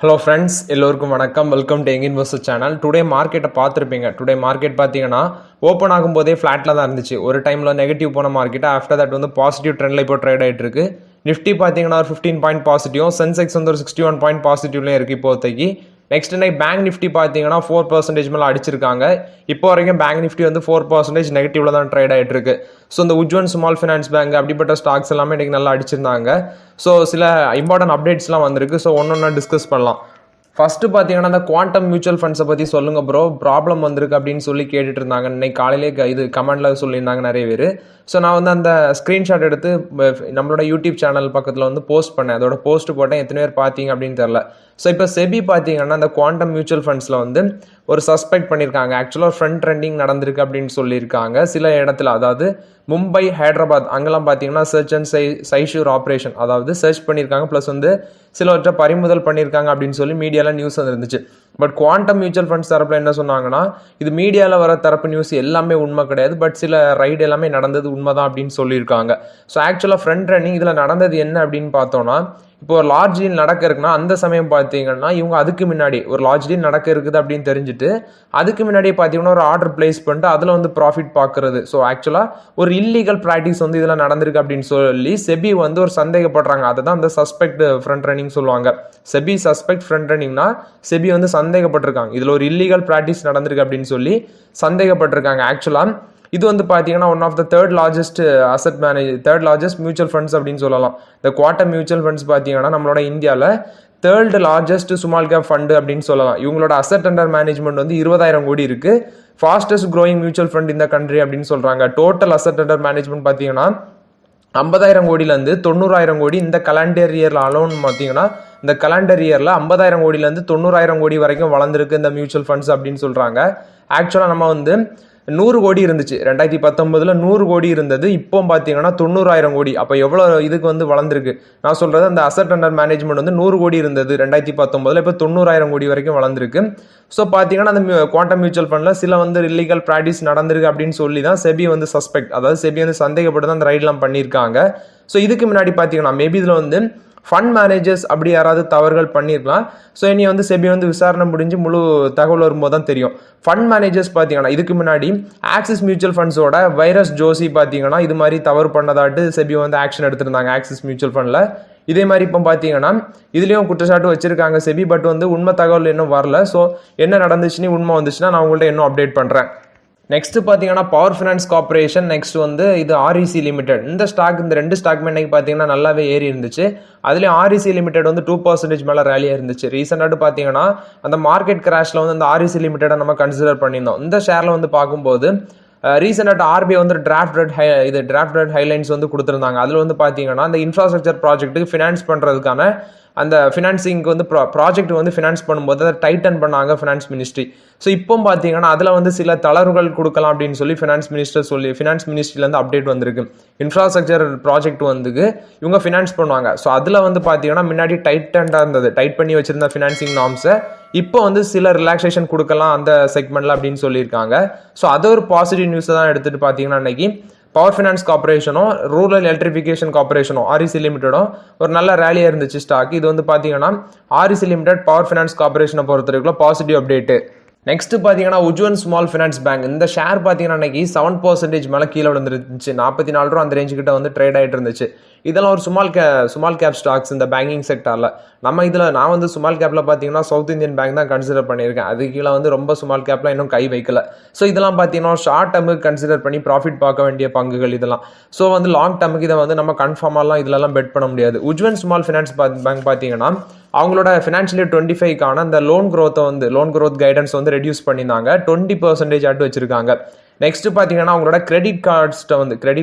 Hello friends, எல்லோருக்கும் வணக்கம். Welcome to young investor channel. Today மார்க்கெட்டை பார்த்துருப்பீங்க. டுடே மார்க்கெட் பார்த்தீங்கன்னா ஓப்பன் ஆகும்போதே ஃப்ளாட்டில் தான் இருந்துச்சு. ஒரு டைமில் நெகட்டிவ் போன மார்க்கெட், ஆஃப்டர் தட் வந்து பாசிட்டிவ் ட்ரெண்டில் இப்போ ட்ரேட் ஆகிட்டு இருக்கு. நிஃப்டி பார்த்தீங்கன்னா ஒரு 15 பாயிண்ட் பாசிட்டிவ், சென்செக்ஸ் வந்து ஒரு 61 பாயிண்ட் பாசிட்டிவ்லேயும் இருக்குது இப்போதைக்கு. நெக்ஸ்ட் நைட் பேங்க் நிஃப்டி பார்த்தீங்கன்னா 4% மேலே அடிச்சிருக்காங்க. இப்போ வரைக்கும் பேங்க் நிஃப்டி வந்து 4% நெகட்டிவ்ல தான் ட்ரேட் ஆகிட்டு இருக்கு. ஸோ இந்த உஜ்வன் ஸ்மால் ஃபினான்ஸ் பேங்க் அப்படிப்பட்ட ஸ்டாக்ஸ் எல்லாமே இன்றைக்கி நல்லா அடிச்சிருந்தாங்க. ஸோ சில இம்பார்ட்டன்ட் அப்டேட்ஸ்லாம் வந்திருக்கு. ஸோ ஒன்று டிஸ்கஸ் பண்ணலாம். ஃபர்ஸ்ட் பார்த்தீங்கன்னா அந்த குவாண்டம் மியூச்சுவல் ஃபண்ட்ஸை பற்றி சொல்லுங்க ப்ரோ, ப்ராப்ளம் வந்திருக்கு அப்படின்னு சொல்லி கேட்டுட்டு இருந்தாங்க. இன்னைக்கு காலையிலே இது கமெண்ட்ல சொல்லியிருந்தாங்க நிறைய பேர். ஸோ நான் வந்து அந்த ஸ்க்ரீன்ஷாட் எடுத்து நம்மளோட யூடியூப் சேனல் பக்கத்தில் வந்து போஸ்ட் பண்ணேன். அதோட போஸ்ட் போட்டேன். எத்தனை பேர் பார்த்தீங்க அப்படின்னு தெரில. ஸோ இப்போ செபி பார்த்தீங்கன்னா அந்த குவாண்டம் மியூச்சுவல் ஃபண்ட்ஸில் வந்து ஒரு சஸ்பெக்ட் பண்ணியிருக்காங்க. ஆக்சுவலாக ஃப்ரண்ட் ட்ரெண்டிங் நடந்திருக்கு அப்படின்னு சொல்லியிருக்காங்க சில இடத்துல. அதாவது மும்பை, ஹைதராபாத் அங்கெல்லாம் பார்த்தீங்கன்னா சர்ச் அண்ட் சைஷூர் ஆப்ரேஷன், அதாவது சர்ச் பண்ணியிருக்காங்க, ப்ளஸ் வந்து சிலவற்றை பறிமுதல் பண்ணியிருக்காங்க அப்படின்னு சொல்லி மீடியாவில் நியூஸ் வந்துருந்துச்சு. பட் குவாண்டம் மியூச்சுவல் ஃபண்ட்ஸ் தரப்பில் என்ன சொன்னாங்கன்னா, இது மீடியாவில் வர தரப்பு நியூஸ் எல்லாமே உண்மை கிடையாது, பட் சில ரைடு எல்லாமே நடந்தது உண்மைதான் அப்படின்னு சொல்லியிருக்காங்க. ஸோ ஆக்சுவலாக ஃப்ரண்ட் ரன்னிங் இதில் நடந்தது என்ன அப்படின்னு பார்த்தோன்னா, இப்போ ஒரு லார்ஜ் டீல் நடக்க இருக்குன்னா அந்த சமயம் பார்த்தீங்கன்னா இவங்க அதுக்கு முன்னாடி ஒரு லார்ஜ் டீல் நடக்க இருக்குது அப்படின்னு தெரிஞ்சுட்டு அதுக்கு முன்னாடியே பார்த்தீங்கன்னா ஒரு ஆர்டர் பிளேஸ் பண்ணிட்டு அதில் வந்து ப்ராஃபிட் பார்க்கறது. ஸோ ஆக்சுவலாக ஒரு இல்லீகல் ப்ராக்டிஸ் வந்து இதில் நடந்திருக்கு அப்படின்னு சொல்லி செபி வந்து ஒரு சந்தேகப்படுறாங்க. அதை தான் அந்த சஸ்பெக்ட் ஃப்ரண்ட் ரன்னிங் சொல்லுவாங்க. செபி சஸ்பெக்ட் ஃப்ரண்ட் ரன்னிங்னா செபி வந்து சந்தேகப்பட்டிருக்காங்க, இதில் ஒரு இல்லீகல் ப்ராக்டிஸ் நடந்திருக்கு அப்படின்னு சொல்லி சந்தேகப்பட்டிருக்காங்க. ஆக்சுவலாக இது வந்து பார்த்தீங்கன்னா one of the third largest mutual funds அப்படின்னு சொல்லலாம். இந்த குவாண்டம் மியூச்சுவல் ஃபண்ட்ஸ் பார்த்தீங்கன்னா நம்மளோட இந்தியாவில் third largest small cap fund அப்படின்னு சொல்லலாம். இவங்களோட அசெட் அண்டர் மேனேஜ்மெண்ட் வந்து 20,000 கோடி இருக்கு. ஃபாஸ்டஸ்ட் க்ரோயிங் மியூச்சுவல் ஃபண்ட் இந்த கண்ட்ரி அப்படின்னு சொல்றாங்க. டோட்டல் அசெட் அண்டர் மேனேஜ்மெண்ட் பார்த்தீங்கன்னா 50,000 கோடியிலேருந்து 90,000 கோடி இந்த கலண்டர் இயரில் அலோன் பார்த்தீங்கன்னா இந்த கலண்டர் இயரில் 50,000 கோடியிலேருந்து 90,000 கோடி வரைக்கும் வளர்ந்துருக்கு இந்த மியூச்சுவல் ஃபண்ட்ஸ் அப்படின்னு சொல்கிறாங்க. ஆக்சுவலாக நம்ம வந்து 100 கோடி இருந்துச்சு 2019 100 கோடி இருந்தது. இப்போ பார்த்தீங்கன்னா 90,000 கோடி. அப்போ எவ்வளோ இதுக்கு வந்து வளர்ந்துருக்கு. நான் சொல்கிறது அந்த அசெட் அண்டர் மேனேஜ்மெண்ட் வந்து 100 கோடி இருந்தது 2019, இப்போ 90,000 கோடி வரைக்கும் வளர்ந்துருக்கு. ஸோ பார்த்தீங்கன்னா அந்த குவாண்டம் மியூச்சுவல் ஃபண்டில் சில வந்து இல்லீகல் ப்ராக்டிஸ் நடந்திருக்கு அப்படின்னு சொல்லி தான் செபி வந்து சஸ்பெக்ட், அதாவது செபி வந்து சந்தேகப்பட்டு தான் அந்த ரைட்லாம் பண்ணியிருக்காங்க. ஸோ இதுக்கு முன்னாடி பார்த்தீங்கன்னா மேபி இதில் வந்து ஃபண்ட் மேனேஜர்ஸ் அப்படி யாராவது தவறுகள் பண்ணியிருக்கலாம். ஸோ இனி வந்து செபி வந்து விசாரணை முடிஞ்சு முழு தகவல் வரும்போது தான் தெரியும். ஃபண்ட் மேனேஜர்ஸ் பார்த்தீங்கன்னா இதுக்கு முன்னாடி ஆக்சிஸ் மியூச்சுவல் ஃபண்ட்ஸோட வைரஸ் ஜோசி பார்த்தீங்கன்னா இது மாதிரி தவறு பண்ணதாட்டு செபி வந்து ஆக்ஷன் எடுத்திருந்தாங்க ஆக்சிஸ் மியூச்சுவல் ஃபண்டில். இதே மாதிரி இப்போ பார்த்தீங்கன்னா இதுலேயும் குற்றச்சாட்டு வச்சிருக்காங்க செபி. பட் வந்து உண்மை தகவல் இன்னும் வரல. ஸோ என்ன நடந்துச்சுன்னு உண்மை வந்துச்சுன்னா நான் உங்கள்கிட்ட இன்னும் அப்டேட் பண்ணுறேன். நெக்ஸ்ட் பார்த்தீங்கன்னா பவர் ஃபினான்ஸ் கார்பரேஷன், நெக்ஸ்ட் வந்து இது ஆர்இசி லிமிடெட். இந்த ஸ்டாக், இந்த ரெண்டு ஸ்டாக்மே இன்னைக்கு பார்த்தீங்கன்னா நல்லாவே ஏறி இருந்துச்சு. அதுலேயும் ஆர்இசி லிமிடெட் வந்து 2% மேலே ரேலியாக இருந்துச்சு. ரீசெண்டாக பார்த்தீங்கன்னா அந்த மார்க்கெட் கிராஷில் வந்து அந்த ஆர்இசி லிமிடெடை நம்ம கன்சிடர் பண்ணியிருந்தோம். இந்த ஷேரில் வந்து பார்க்கும்போது ரீசெண்டாக ஆர்பிஐ வந்து டிராஃப்ட் ரெட் ஹைலைன்ஸ் வந்து கொடுத்துருந்தாங்க. அதில் வந்து பார்த்தீங்கன்னா அந்த இன்ஃப்ராஸ்ட்ரக்சர் ப்ராஜெக்ட்டுக்கு ஃபினான்ஸ் பண்ணுறதுக்கான அந்த ஃபினான்சிங்க்கு வந்து ப்ராஜெக்ட் வந்து ஃபினான்ஸ் பண்ணும்போது அதை டைட்டன் பண்ணாங்க ஃபினான்ஸ் மினிஸ்ட்ரி. ஸோ இப்போ பார்த்தீங்கன்னா அதில் வந்து சில தளர்வுகள் கொடுக்கலாம் அப்படின்னு சொல்லி ஃபினான்ஸ் மினிஸ்ட்ரிலேருந்து அப்டேட் வந்திருக்கு. இன்ஃப்ராஸ்ட்ரக்சர் ப்ராஜெக்ட் வந்து இவங்க ஃபினான்ஸ் பண்ணுவாங்க. ஸோ அதில் வந்து பார்த்தீங்கன்னா முன்னாடி டைட்டண்டாக இருந்தது, டைட் பண்ணி வச்சிருந்த ஃபினான்சிங் நார்ம்ஸை இப்போ வந்து சில ரிலாக்ஸேஷன் கொடுக்கலாம் அந்த செக்மெண்ட்ல அப்படின்னு சொல்லியிருக்காங்க. ஸோ அது ஒரு பாசிட்டிவ் நியூஸை தான் எடுத்துகிட்டு பார்த்தீங்கன்னா இன்னைக்கு பவர் ஃபினான்ஸ் கார்பரேஷனும் ரூரல் எலக்ட்ரிஃபிகேஷன் கார்பரேஷனும் ஆர்இசி லிமிடெடும் ஒரு நல்ல ரேலியாக இருந்துச்சு ஸ்டாக். இது வந்து பார்த்தீங்கன்னா ஆர்இசி லிமிடெட் பவர் ஃபினான்ஸ் கார்பரேஷனை பொறுத்தவரைக்கும் பாசிட்டிவ் அப்டேட்டு. நெக்ஸ்ட் பார்த்தீங்கன்னா உஜ்வன் ஸ்மால் ஃபினான்ஸ் பேங்க். இந்த ஷேர் பார்த்தீங்கன்னா இன்னைக்கு 7% மேலே கீழே விழுந்துருந்துச்சு. 44 ரூபா அந்த ரேஞ்சு கிட்ட வந்து ட்ரேட் ஆகிட்டு இருந்துச்சு. இதெல்லாம் ஒரு ஸ்மால் கேப் ஸ்டாக்ஸ் இந்த பேங்கிங் செக்டரில். நான் வந்து ஸ்மால் கேப்பில் பார்த்தீங்கன்னா சவுத் இந்தியன் பேங்க் தான் கன்சிடர் பண்ணியிருக்கேன். அது கீழே வந்து ரொம்ப ஸ்மால் கேப்லாம் இன்னும் கை வைக்கல. ஸோ இதெல்லாம் பார்த்தீங்கன்னா ஷார்ட் டேர்முக்கு கன்சிடர் பண்ணி ப்ராஃபிட் பார்க்க வேண்டிய பங்குகள் இதெல்லாம். ஸோ வந்து லாங் டேர்முக்கு இதை வந்து நம்ம கன்ஃபார்மாலாம் இதெல்லாம் பெட் பண்ண முடியாது. உஜ்வன் ஸ்மால் ஃபினான்ஸ் பேங்க் பார்த்தீங்கன்னா அவங்களோட ஃபினான்ஷியல் இயர் 25க்கான அந்த லோன் க்ரோத் கைடன்ஸ் வந்து ரெடியூஸ் பண்ணியிருந்தாங்க. 20% ஆட்டு வச்சிருக்காங்க. நெக்ஸ்ட் பார்த்தீங்கன்னா அவங்களோட கிரெடிட் காஸ்ட்டை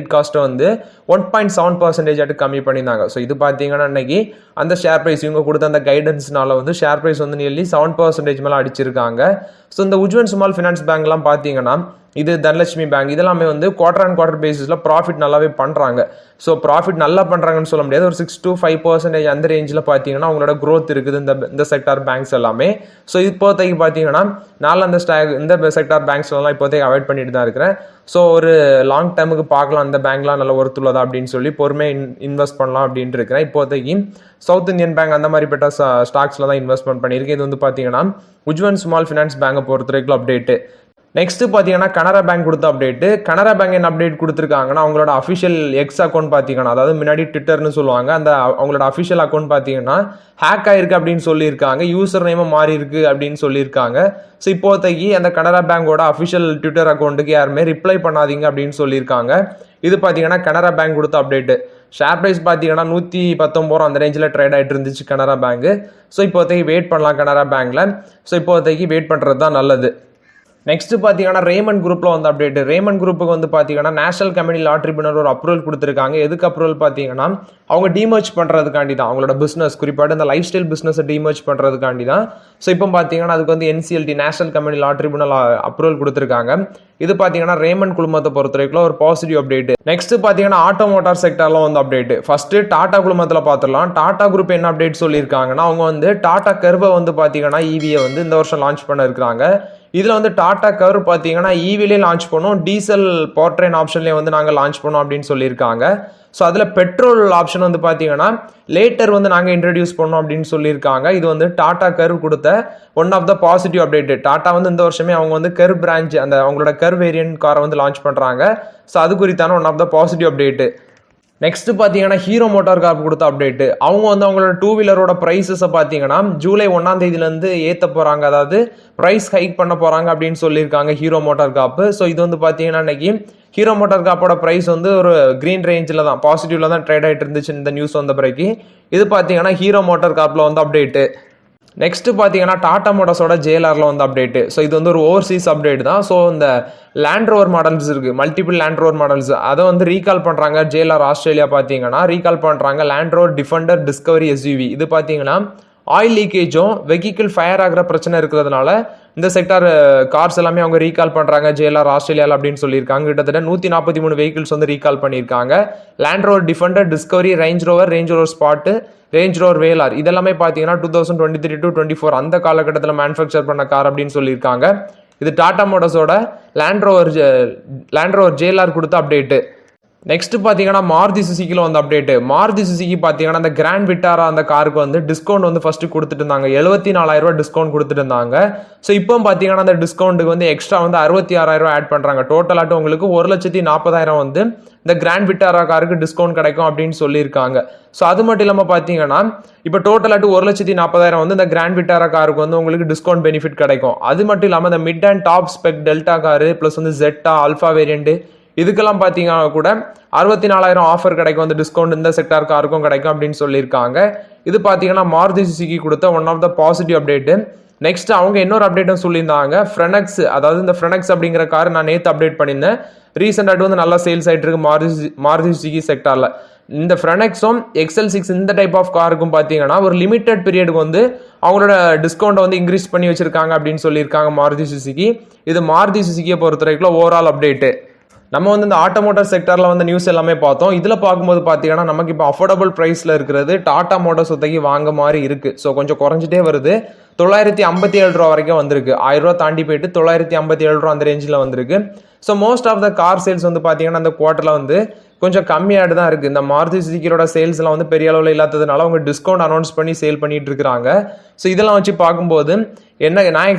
வந்து 1.7% ஆட்டு கம்மி பண்ணியிருந்தாங்க. ஸோ இது பார்த்தீங்கன்னா இன்னைக்கு அந்த ஷேர் ப்ரைஸ் இவங்க கொடுத்த அந்த கைடன்ஸ்னால வந்து ஷேர் ப்ரைஸ் வந்து நியர்லி 7% மேலே அடிச்சிருக்காங்க. ஸோ இந்த உஜ்வன் ஸ்மால் ஃபினான்ஸ் பேங்க்லாம் பார்த்தீங்கன்னா இது தனலட்சுமி பேங்க் இதெல்லாமே வந்து குவார்டர் அண்ட் குவார்டர் பேசிஸில் ப்ராஃபிட் நல்லாவே பண்ணுறாங்க. ஸோ ப்ராஃபிட் நல்லா பண்ணுறாங்கன்னு சொல்ல முடியாது, ஒரு 6 to 5% அந்த ரேஞ்சில் பார்த்தீங்கன்னா அவங்களோட க்ரோத் இருக்குது இந்த செக்டார் பேங்க்ஸ் எல்லாமே. ஸோ இப்போதைக்கு பார்த்தீங்கன்னா நான் இந்த செக்டார் பேங்க்ஸ்லாம் இப்போதைக்கு அவாய்ட் பண்ணிட்டு தான் இருக்கிறேன். ஸோ ஒரு லாங் டேர்முக்கு பார்க்கலாம் அந்த பேங்க்லாம் நல்ல ஒர்த்துள்ளதா அப்படின்னு சொல்லி பொறுமையாக இன்வெஸ்ட் பண்ணலாம் அப்படின்ட்டு இருக்கிறேன். இப்போதைக்கு சவுத் இந்தியன் பேங்க் அந்த மாதிரிப்பட்ட ஸ்டாக்ஸில் தான் இன்வெஸ்ட்மெண்ட் பண்ணியிருக்கேன். இது வந்து பார்த்தீங்கன்னா உஜ்வன் ஸ்மால் ஃபினான்ஸ் பேங்கை பொறுத்த வரைக்கும் அப்டேட்டு. நெக்ஸ்ட் பார்த்தீங்கன்னா கனரா பேங்க் கொடுத்த அப்டேட்டு. கனரா பேங்க் என்ன அப்டேட் கொடுத்துருக்காங்கன்னா அவங்களோட அஃபிஷியல் எக்ஸ் அக்கௌண்ட் பார்த்தீங்கன்னா, அதாவது முன்னாடி ட்விட்டர்னு சொல்லுவாங்க, அந்த அவங்களோட அஃபிஷியல் அக்கௌண்ட் பார்த்தீங்கன்னா ஹேக் ஆயிருக்கு அப்படின்னு சொல்லியிருக்காங்க, யூசர் நேமும் மாறி இருக்கு அப்படின்னு சொல்லியிருக்காங்க. ஸோ இப்போதைக்கு அந்த கனரா பேங்கோட அஃபிஷியல் ட்விட்டர் அக்கௌண்ட்டுக்கு யாருமே ரிப்ளை பண்ணாதீங்க அப்படின்னு சொல்லியிருக்காங்க. இது பார்த்தீங்கன்னா கனரா பேங்க் கொடுத்த அப்டேட்டு. ஷேர் ப்ரைஸ் பார்த்தீங்கன்னா 119 அந்த ரேஞ்சில் ட்ரேட் ஆகிட்டு இருந்துச்சு கனரா பேங்க். ஸோ இப்போதைக்கு வெயிட் பண்ணலாம் கனரா பேங்க்ல. ஸோ இப்போதைக்கு வெயிட் பண்ணுறது தான் நல்லது. நெக்ஸ்ட் பார்த்தீங்கன்னா ரேமண்ட் குரூப்பில் வந்து அப்டேட். ரேமண்ட் குரூப்புக்கு வந்து பார்த்தீங்கன்னா நேஷனல் கம்பெனி லா ட்ரிபியூனல் ஒரு அப்ரூவல் கொடுத்துருக்காங்க. எதுக்கு அப்ரூவல் பார்த்தீங்கன்னா அவங்க டிமர்ஜ் பண்ணுறதுக்காண்டி தான், அவங்களோட பிஸ்னஸ் குறிப்பாக இந்த லைஃப் ஸ்டைல் பிஸ்னஸை டிமர்ஜ் பண்ணுறதுக்காண்டி தான். ஸோ இப்போ பார்த்தீங்கன்னா அதுக்கு வந்து NCLT நேஷனல் கம்பெனி லா ட்ரிபியூனல் அப்ரூவல் கொடுத்துருக்காங்க. இது பார்த்தீங்கன்னா ரேமண்ட் குழுமத்தை பொறுத்த வரைக்கும் ஒரு பாசிட்டிவ் அப்டேட். நெக்ஸ்ட் பார்த்தீங்கன்னா ஆட்டோமோட்டார் செக்டர்ல வந்து அப்டேட். ஃபர்ஸ்ட் டாடா குழுமத்தில் பார்த்துடலாம். டாடா குரூப் என்ன அப்டேட் சொல்லியிருக்காங்கன்னா அவங்க வந்து டாடா கர்வை வந்து பார்த்தீங்கன்னா EVயை வந்து இந்த வருஷம் லான்ச் பண்ண இருக்கிறாங்க. இதில் வந்து டாடா கர் பார்த்தீங்கன்னா EVலே லான்ச் பண்ணோம், டீசல் பவர் ட்ரெயின் ஆப்ஷன்லேயே வந்து நாங்கள் லான்ச் பண்ணோம் அப்படின்னு சொல்லியிருக்காங்க. ஸோ அதில் பெட்ரோல் ஆப்ஷன் வந்து பார்த்தீங்கன்னா லேட்டர் வந்து நாங்கள் இன்ட்ரடியூஸ் பண்ணோம் அப்படின்னு சொல்லியிருக்காங்க. இது வந்து டாடா கர் கொடுத்த one of the positive update. Tata வந்து இந்த வருஷமே அவங்க வந்து கர் பிரான்ச் அந்த அவங்களோட கர் வேரியன்ட் காரை வந்து லான்ச் பண்ணுறாங்க. ஸோ அது குறித்தான one of the positive update. Next பார்த்தீங்கன்னா ஹீரோ மோட்டார் கார்ப் கொடுத்த அப்டேட். அவங்க வந்து அவங்களோட 2 வீலரோட ப்ரைஸஸை பார்த்தீங்கன்னா ஜூலை 1ஆம் தேதியிலேருந்து ஏற்ற போகிறாங்க, அதாவது ப்ரைஸ் ஹைக் பண்ண போகிறாங்க அப்படின்னு சொல்லியிருக்காங்க ஹீரோ மோட்டார் காப்பு. ஸோ இது வந்து பார்த்தீங்கன்னா இன்னைக்கு ஹீரோ மோட்டார் காப்போட ப்ரைஸ் வந்து ஒரு கிரீன் ரேஞ்சில் தான், பாசிட்டிவ்ல தான் ட்ரேட் ஆகிட்டு இருந்துச்சு இந்த நியூஸ் வந்த பிறகு. இது பார்த்தீங்கன்னா ஹீரோ மோட்டார் காப்பில் வந்து அப்டேட்டு. நெக்ஸ்ட் பார்த்தீங்கன்னா டாடா மோட்டார்ஸோட JLRல வந்து அப்டேட். ஸோ இது வந்து ஒரு ஓவர்சீஸ் அப்டேட் தான். ஸோ இந்த லேண்ட் ரோவர் மாடல்ஸ் இருக்கு, மல்டிபிள் லேண்ட் ரோவர் மாடல்ஸ், அதை வந்து ரீகால் பண்ணுறாங்க. JLR ஆஸ்திரேலியா பார்த்தீங்கன்னா ரீகால் பண்ணுறாங்க land Rover Defender Discovery SUV. இது பார்த்தீங்கன்னா ஆயில் லீக்கேஜும் வெஹிக்கிள் ஃபயர் ஆகிற பிரச்சனை இருக்கிறதுனால இந்த செக்டார் கார்ஸ் எல்லாமே அவங்க ரீகால் பண்ணுறாங்க JLR ஆஸ்திரேலியாவில் அப்படின்னு சொல்லியிருக்காங்க. கிட்டத்தட்ட 143 வெஹிக்கிள்ஸ் வந்து ரீகால் பண்ணியிருக்காங்க. Land Rover Defender Discovery, Range Rover Sport, Range Rover Velar இதெல்லாமே பார்த்தீங்கன்னா 2023 to 24 அந்த காலகட்டத்தில் மேனுஃபேக்சர் பண்ண கார் அப்படின்னு சொல்லியிருக்காங்க. இது டாடா மோட்டார்ஸோட லேண்ட் ரோவர் JLR கொடுத்த அப்டேட்டு. நெக்ஸ்ட் பார்த்தீங்கன்னா மாருதி சுசுக்கியில் வந்து அப்டேட். மாருதி சுசுக்கி பார்த்தீங்கன்னா அந்த கிராண்ட் விட்டாரா அந்த காருக்கு வந்து டிஸ்கவுண்ட் வந்து ஃபர்ஸ்ட் கொடுத்துட்டு இருந்தாங்க, 74,000 டிஸ்கவுண்ட் கொடுத்துட்டு இருந்தாங்க. ஸோ இப்போ பார்த்தீங்கன்னா அந்த டிஸ்கவுண்ட்டுக்கு வந்து எக்ஸ்ட்ரா வந்து 66,000 ஆட் பண்ணுறாங்க. டோட்டலாட்டு உங்களுக்கு 1,40,000 வந்து இந்த கிராண்ட் விட்டாரா காருக்கு டிஸ்கவுண்ட் கிடைக்கும் அப்படின்னு சொல்லியிருக்காங்க. ஸோ அது மட்டும் இல்லாமல் பார்த்தீங்கன்னா இப்போ டோட்டலாட்டு 1,40,000 வந்து இந்த கிராண்ட் விட்டாரா காருக்கு வந்து உங்களுக்கு டிஸ்கவுண்ட் பெனிஃபிட் கிடைக்கும். அது மட்டும் இல்லாமல் இந்த mid and top spec delta car plus வந்து ஜெட்டா அல்ஃபா வேரியண்ட் இதுக்கெல்லாம் பார்த்தீங்கன்னா கூட 64,000 ஆஃபர் கிடைக்கும், வந்து டிஸ்கவுண்ட் இந்த செக்டார் காருக்கும் கிடைக்கும் அப்படின்னு சொல்லியிருக்காங்க. இது பார்த்தீங்கன்னா மாருதி சுசுகி கொடுத்த one of the positive update. Next அவங்க இன்னொரு அப்டேட்டும் சொல்லியிருந்தாங்க, ஃப்ரெனக்ஸ், அதாவது இந்த ஃப்ரெனக்ஸ் அப்படிங்கிற கார் நான் நேற்று அப்டேட் பண்ணியிருந்தேன். ரீசெண்டாக வந்து நல்லா சேல்ஸ் ஆகிட்டு இருக்கு மாருதி சுசுகி செக்டாரில். இந்த ஃப்ரெனக்ஸும் XL6 இந்த டைப் ஆஃப் காருக்கும் பார்த்தீங்கன்னா ஒரு லிமிட்டட் பீரியடுக்கு வந்து அவங்களோட டிஸ்கவுண்ட் வந்து இன்க்ரீஸ் பண்ணி வச்சிருக்காங்க அப்படின்னு சொல்லியிருக்காங்க மாருதி சுசுகி. இது மாருதி சுசுகியை பொறுத்த வரைக்கும் ஓவரால் அப்டேட்டு. நம்ம வந்து இந்த ஆட்டோமோட்டார் செக்டரில் வந்து நியூஸ் எல்லாமே பார்த்தோம். இதில் பார்க்கும்போது பார்த்தீங்கன்னா நமக்கு இப்போ அஃபோர்டபுள் ப்ரைஸில் இருக்கிறது டாடா மோட்டார்ஸ் ஒத்தகி வாங்க மாதிரி இருக்குது. ஸோ கொஞ்சம் குறைஞ்சிட்டே வருது. 957 ரூபா வரைக்கும் வந்திருக்கு. 1000 ரூபா தாண்டி போயிட்டு 957 ரூபா அந்த ரேஞ்சில் வந்திருக்கு. So most of the car sales வந்து பார்த்தீங்கன்னா அந்த குவார்ட்டரில் வந்து கொஞ்சம் கம்மியாகிட்டு தான் இருக்குது. இந்த மாருதி சுசுகியோட சேல்ஸ்லாம் வந்து பெரிய அளவில் இல்லாததுனால அவங்க டிஸ்கவுண்ட் அனௌன்ஸ் பண்ணி சேல் பண்ணிட்டு இருக்கிறாங்க. ஸோ இதெல்லாம் வச்சு பார்க்கும்போது என்ன நான்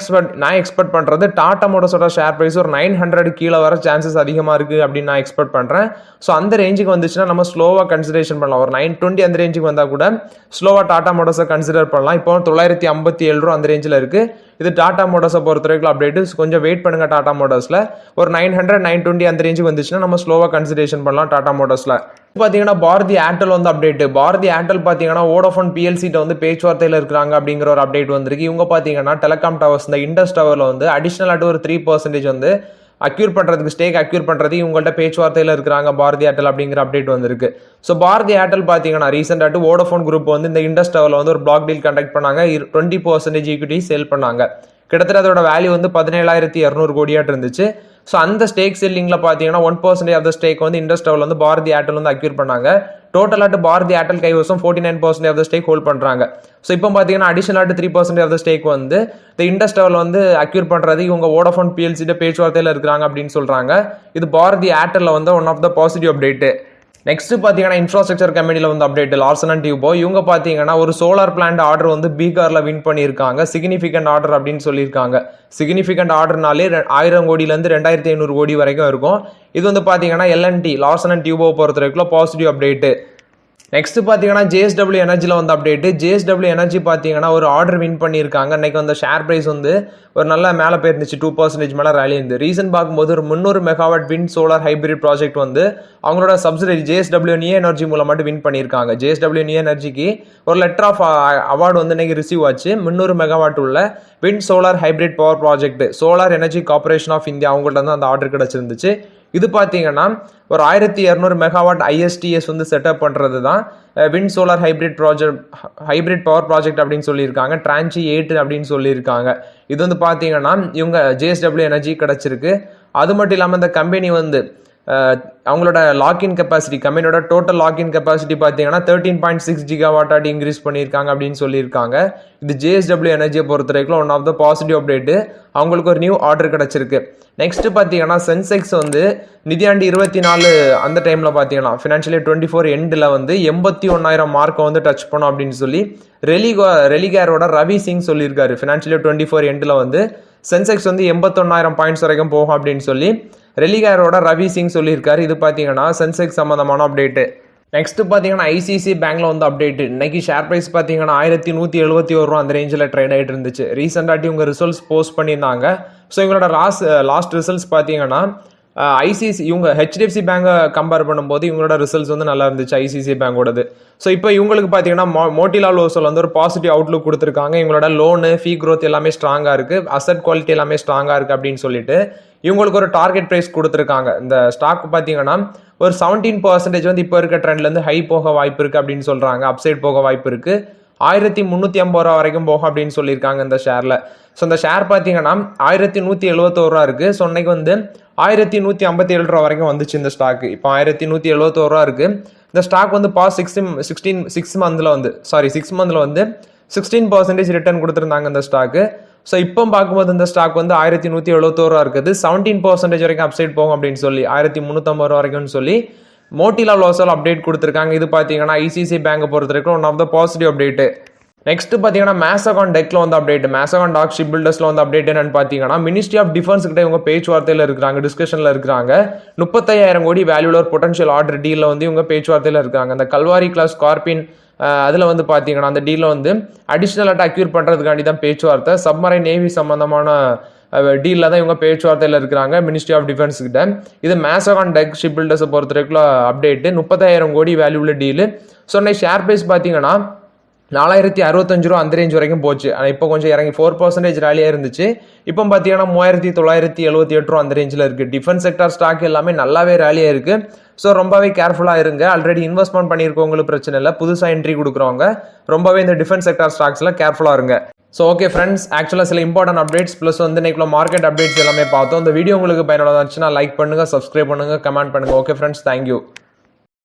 எக்ஸ்பெக்ட் பண்ணுறது டாடா மோட்டார்ஸோட ஷேர் ப்ரைஸ் ஒரு 900 கீழே வர சான்சஸ் அதிகமாக இருக்குது அப்படின்னு நான் எக்ஸ்பெக்ட் பண்ணுறேன். ஸோ அந்த ரேஞ்சுக்கு வந்துச்சுன்னா நம்ம ஸ்லோவாக கன்சிடரேஷன் பண்ணலாம். ஒரு 920 அந்த ரேஞ்சுக்கு வந்தால் கூட ஸ்லோவாக டாடா மோட்டார்ஸை கன்சிடர் பண்ணலாம். இப்போ 957 ரூபா அந்த ரேஞ்சில் இருக்குது. இது டாடா மோட்டார்ஸை பொறுத்த வரைக்கும் அப்டேட்டு. கொஞ்சம் வெயிட் பண்ணுங்கள். டாடா மோட்டார்ஸில் ஒரு 900 920 அந்த ரேஞ்சுக்கு வந்துச்சுன்னா நம்ம ஸ்லோவாக கன்சிடரேஷன் பண்ணலாம் டாடா மோட்டார்ஸில். பார்த்தீங்கன்னா பாரதி ஏர்டெல் வந்து அப்டேட். பாரதி ஏர்டெல் பார்த்தீங்கன்னா வோடஃபோன் PLCட்ட வந்து பேச்சுவார்த்தையில் இருக்கிறாங்க அப்படிங்கிற ஒரு அப்டேட் வந்திருக்கு. இவங்க பார்த்தீங்கன்னா டெலிகாம் டவர்ஸ் இந்த இண்டஸ் டவரில் வந்து அடிஷனலாக ஒரு 3% வந்து அக்யூர் பண்ணுறதுக்கு ஸ்டேக் அக்யூர் பண்ணுறதுக்கு இவங்கள்ட்ட பேச்சுவார்த்தையில் இருக்கிறாங்க பாரதி ஏர்டெல் அப்படிங்கிற அப்டேட் வந்திருக்கு. ஸோ பாரதி ஏர்டெல் பார்த்தீங்கன்னா ரீசெண்டாக வோடஃபோன் குரூப் வந்து இந்த இண்டஸ் டவரில் வந்து ஒரு பிளாக் டீல் கண்டக்ட் பண்ணாங்க. 20% ஈக்விட்டி சேல் பண்ணாங்க. கிட்டத்தட்ட அதோட வேல்யூ வந்து 17,200 கோடியாட்டு இருந்துச்சு. ஸோ அந்த ஸ்டேக் செல்லிங்கில் பார்த்தீங்கன்னா 1% ஆஃப் த ஸ்டேக் வந்து இண்டஸ் டவரில் வந்து பாரதி ஏர்டெல் வந்து அக்யூர் பண்ணாங்க. டோட்டலாட்டு பாரதி ஏர்டெல் கைவசம் 49% ஆஃப் த ஸ்டேக் ஹோல்ட் பண்ணுறாங்க. ஸோ இப்போ பார்த்தீங்கன்னா அடிஷனலாட்டு 3% ஆஃப் த ஸ்டேக் வந்து இந்த இண்டஸ் டவரில் வந்து அக்யூர் பண்ணுறது இவங்க வோடாஃபோன் பிஎல்சிட்ட பேச்சுவார்த்தையில் இருக்கிறாங்க அப்படின்னு சொல்கிறாங்க. இது பாரதி ஏர்டெல்ல வந்து one of the positive update. Next பார்த்தீங்கன்னா இன்ஃப்ராஸ்ட்ரக்சர் கம்பெனியில் வந்து அப்டேட் லார்சன் அண்ட் டியூபோ இவங்க பார்த்தீங்கன்னா ஒரு சோலார் பிளான்ட் ஆர்டர் வந்து பீகாரில் வின் பண்ணியிருக்காங்க. சிக்னிஃபிகண்ட் ஆர்டர் அப்படின்னு சொல்லியிருக்காங்க. சிக்னிஃபிகண்ட் ஆர்டர்னாலே 1000 கோடியிலேருந்து 2500 கோடி வரைக்கும் இருக்கும். இது வந்து பார்த்தீங்கன்னா எல்என்டி லார்சன் அண்ட் டியூபோ பொறுத்த வரைக்கும் பாசிட்டிவ் அப்டேட்டு. நெக்ஸ்ட் பார்த்தீங்கன்னா ஜேஎஸ்டபிள்யூ எனர்ஜியில் வந்து அப்டேட்டு. ஜேஎஸ்டபிள்யூ எனர்ஜி பார்த்தீங்கன்னா ஒரு ஆர்டர் வின் பண்ணியிருக்காங்க. இன்னைக்கு வந்து ஷேர் ப்ரைஸ் வந்து ஒரு நல்ல மேலே போயிருந்துச்சு, 2% மேலே ரேலி இருந்து. ரீசன் பார்க்கும்போது ஒரு 300 megawatt wind solar hybrid project வந்து அவங்களோட சப்சிடரி ஜேஎஸ்டபிள்யூ நியூ எனர்ஜி மூலம் மட்டும் வின் பண்ணியிருக்காங்க. ஜேஎஸ்டபிள்யூ நியூ எனர்ஜிக்கு ஒரு லெட்டர் ஆஃப் அவார்டு வந்து இன்னைக்கு ரிசீவ் ஆச்சு. 300 மெகாவாட் உள்ள wind solar hybrid power project solar energy corporation of India அவங்கள்ட்ட வந்து அந்த ஆர்டர் கிடச்சிருந்துச்சு. இது பார்த்தீங்கன்னா ஒரு 1200 மெகாவாட் ஐஎஸ்டிஎஸ் வந்து செட்டப் பண்ணுறது தான் wind solar hybrid power project அப்படின்னு சொல்லியிருக்காங்க. ட்ரான்ச்சி 8 அப்படின்னு சொல்லியிருக்காங்க. இது வந்து பார்த்தீங்கன்னா இவங்க ஜேஎஸ்டபிள்யூ எனர்ஜி கிடச்சிருக்கு. அது மட்டும் இல்லாமல் இந்த கம்பெனி வந்து அவங்களோட லாக்இன் கெப்பாசிட்டி கம்பெனியோட டோட்டல் லாக்இன் கெப்பாசிட்டி பார்த்தீங்கன்னா 13.6 ஜிகாவாட்டாக இன்க்ரீஸ் பண்ணியிருக்காங்க அப்படின்னு சொல்லியிருக்காங்க. இது ஜேஎஸ்டபிள்யூ எனர்ஜியை பொறுத்த வரைக்கும் one of the positive update. அவங்களுக்கு ஒரு நியூ ஆர்டர் கிடச்சிருக்கு. நெக்ஸ்ட் பார்த்தீங்கன்னா சென்செக்ஸ் வந்து நிதியாண்டு 24 அந்த டைமில் பார்த்தீங்கன்னா ஃபினான்ஷியல் இயர் 24 எண்டில் வந்து 81,000 மார்க்கை வந்து டச் பண்ணோம் அப்படின்னு சொல்லி ரெலிகேரோட ரவி சிங் சொல்லியிருக்காரு. ஃபினான்ஷியல் இயர் 24 எண்டில் வந்து சென்செக்ஸ் வந்து 81,000 பாயிண்ட்ஸ் வரைக்கும் போகும் அப்படின்னு சொல்லி ரெலிகேரோட ரவி சிங் சொல்லியிருக்காரு. இது பார்த்தீங்கன்னா சென்செக்ஸ் சம்மந்தமான அப்டேட்டு. நெக்ஸ்ட் பார்த்தீங்கன்னா ஐசிசி பேங்க்ல வந்து அப்டேட். இன்னைக்கு ஷேர் ப்ரைஸ் பார்த்தீங்கன்னா 1171 ரூபா அந்த ரேஞ்சில் ட்ரேட் ஆகிட்டு இருந்துச்சு. ரீசெண்டாட்டி இவங்க ரிசல்ட்ஸ் போஸ்ட் பண்ணியிருந்தாங்க. ஸோ இவங்களோட லாஸ்ட் ரிசல்ட்ஸ் பார்த்தீங்கன்னா ஐசிசி இவங்க ஹெச்டிஎஃப்சி பேங்கை கம்பேர் பண்ணும்போது இவங்களோட ரிசல்ட்ஸ் வந்து நல்லா இருந்துச்சு ஐசிசி பேங்கோடது. ஸோ இப்போ இவங்களுக்கு பார்த்தீங்கன்னா மோட்டிலால் ஓசல் வந்து ஒரு பாசிட்டிவ் அவுட்லுக் கொடுத்துருக்காங்க. இவங்களோட லோனு ஃபீ க்ரோத் எல்லாமே ஸ்ட்ராங்காக இருக்குது, அசட் குவாலிட்டி எல்லாமே ஸ்ட்ராங்காக இருக்குது அப்படின்னு சொல்லிட்டு இவங்களுக்கு ஒரு டார்கெட் ப்ரைஸ் கொடுத்துருக்காங்க. இந்த ஸ்டாக் பார்த்தீங்கன்னா ஒரு 17% வந்து இப்போ இருக்க ட்ரெண்ட்லேருந்து ஹை போக வாய்ப்பு இருக்குது அப்படின்னு சொல்கிறாங்க. அப்சைட் போக வாய்ப்பு இருக்குது. 1350 ரூபா வரைக்கும் போகும் அப்படின்னு சொல்லியிருக்காங்க இந்த ஷேரில். ஸோ இந்த ஷேர் பார்த்தீங்கன்னா 1171 ரூபா இருக்குது. ஸோ இன்னைக்கு வந்து 1157 ரூபா வரைக்கும் வந்துச்சு இந்த ஸ்டாக்கு. இப்போ 1171 ரூபா இருக்குது. இந்த ஸ்டாக் வந்து பாஸ் 6 மந்தில் வந்து 16% ரிட்டர்ன் கொடுத்துருந்தாங்க இந்த ஸ்டாக்கு. ஸோ இப்போ பார்க்கும்போது இந்த ஸ்டாக் வந்து 1171 ரூபா இருக்குது. 17% வரைக்கும் அப்சைட் போகும் அப்படின்னு சொல்லி 1350 ரூபா வரைக்கும்னு சொல்லி மோட்டிலால் ஓசல் அப்டேட் கொடுத்துருக்காங்க. இது பார்த்தீங்கன்னா ஐசிசி பேங்கை பொறுத்த வரைக்கும் one of the positive update. Next பார்த்தீங்கன்னா மேசகான் டெக்ல வந்து அப்டேட். மேசகான் டாக் ஷிப் பில்டர்ஸ்ல வந்து அப்டேட் என்னன்னு பார்த்தீங்கன்னா மினிஸ்ட்ரி ஆஃப் டிஃபென்ஸ் கிட்ட இவங்க பேச்சுவார்த்தையில் இருக்கிறாங்க, டிஸ்கஷனில் இருக்கிறாங்க. 35,000 கோடி வேல்யூல ஒரு பொட்டன்ஷியல் ஆர்டர் டீலில் வந்து இவங்க பேச்சுவார்த்தையில் இருக்காங்க. அந்த கல்வாரி கிளாஸ் ஸ்கார்பின் அதில் வந்து பார்த்தீங்கன்னா அந்த டீலில் வந்து அடிஷ்னலாக அக்யூர் பண்ணுறதுக்காண்டி தான் பேச்சுவார்த்தை. சப்மரைன் நேவி சம்பந்தமான டீலில் தான் இவங்க பேச்சுவார்த்தையில் இருக்கிறாங்க மினிஸ்ட்ரி ஆஃப் டிஃபென்ஸ் கிட்ட. இது மேசகான் டெக் ஷிப் பில்டர்ஸை பொறுத்த வரைக்கும் அப்டேட்டு. 30,000 கோடி வேல்யூல டீலு. ஸோ இன்னைக்கு ஷேர் ப்ரைஸ் பார்த்தீங்கன்னா 4065 ரூபா அந்த ரேஞ்ச் வரைக்கும் போச்சு. ஆனால் இப்போ கொஞ்சம் இறங்கி 4% ரேலியாக இருந்துச்சு. இப்போ பார்த்தீங்கன்னா 3978 ரூபா அந்த ரேஞ்சில் இருக்குது. டிஃபென்ஸ் செக்டார் ஸ்டாக் எல்லாமே நல்லாவே ரேலியாக இருக்குது. ஸோ ரொம்பவே கேர்ஃபுல்லாக இருங்க. ஆல்ரெடி இன்வெஸ்ட்மெண்ட் பண்ணியிருக்கவங்களுக்கு பிரச்சனை இல்லை, புதுசாக என்ட்ரி கொடுக்குறவங்க ரொம்பவே இந்த டிஃபென்ஸ் செக்டார் ஸ்டாக்ஸில் கேர்ஃபுல்லாக இருங்க. ஸோ ஓகே ஃப்ரெண்ட்ஸ், ஆக்சுவலாக சில இம்பார்ட்டன்ட் அப்டேட்ஸ் ப்ளஸ் வந்து இன்னைக்குள்ள மார்க்கெட் அப்டேட்ஸ் எல்லாமே பார்த்தோம். இந்த வீடியோ உங்களுக்கு பயனுள்ளதாக இருந்துச்சுன்னா லைக் பண்ணுங்கள், சப்ஸ்கிரைப் பண்ணுங்கள், கமெண்ட் பண்ணுங்கள். Okay friends, thank you.